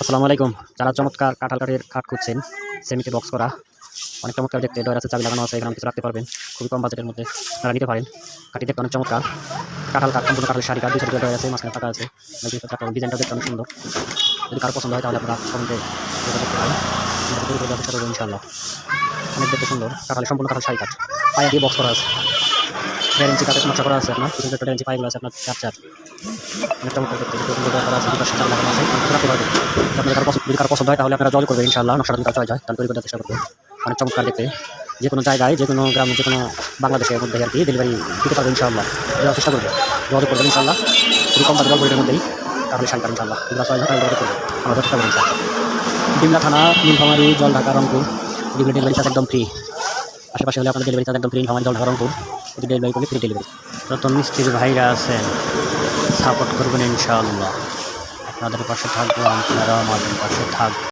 আসসালামু আলাইকুম। যারা চমৎকার কাঁঠাল কাঠের খাট খুঁজছেন, সেমিতে বক্স করা, অনেক চমৎকার দেখতে, ডয়ার আছে, চাবি লাগানো আছে, এখানে কিছু রাখতে পারবেন, খুবই কম বাজেটের মধ্যে আপনারা নিতে পারেন। কাঠটি দেখতে অনেক চমৎকার, কাঁঠাল কাঠ, সম্পূর্ণ কাঁঠালের শাড়ি কাঠ, দুই সাইডে ডয়ার আছে, মাঝখানে ফাঁকা আছে, ডিজাইনটা দেখতে অনেক সুন্দর। যদি কারো পছন্দ হয় তাহলে আপনারা কমেন্টে যোগাযোগ করতে পারেন, আমরা তৈরি করে দেওয়ার চেষ্টা করবো ইনশাআল্লাহ। অনেক দেখতে সুন্দর, কাঁঠালের সম্পূর্ণ কাঁঠাল শাড়ি কাঠ, পায়া দিয়ে বক্স করা আছে, 1.5 ইঞ্চি কাঠের নকশা করা আছে, আপনার পিছনে 1.5 ইঞ্চি পাইগুলো আছে আপনার 4 অনেক চমৎকার দেখতে, করা আছে, দুপাশে চাবি লাগানো আছে, কিছু রাখতে পারবেন। আপনাদের যদি কারো পছন্দ হয় তাহলে আপনারা যোগাযোগ করবেন ইনশাআল্লাহ। নকশাটা যদি কারো চয়েস হয় তাহলে তৈরি করার চেষ্টা করবেন। অনেক চমৎকার দেখতে, যে কোনো জায়গায়, যে কোনো গ্রামে, যে কোনো বাংলাদেশের মধ্যে আর কি ডেলিভারি দিতে পারবেন ইনশাআল্লাহ। দেওয়ার চেষ্টা করবেন, যোগাযোগ করবেন ইনশাআল্লাহ। খুবই কম বাজেট বইটার মধ্যেই তাহলে শাড়ি পাবেন ইনশাআল্লাহ। যদি চয়েস হয় তাহলে যোগাযোগ করবেন, আমরা চেষ্টা করবেন ইনশাআল্লাহ। ডিমলা থানা, নীলফামারী, জলঢাকা, রংপুর, ডেলিভারি চার্জ একদম ফ্রি। আশেপাশে হলে আপনাদের ডেলিভারি চার্জ একদম ফ্রি। নীলফামারী, জলঢাকা, রংপুর, যদি ডেলিভারি করলে ফ্রি ডেলিভারি। নতুন মিস্ত্রি ভাইরা আছেন, সাপোর্ট করবেন ইনশাআল্লাহ। আপনাদের পাশে থাকবো, আপনারাও আমাদের পাশে থাকবেন।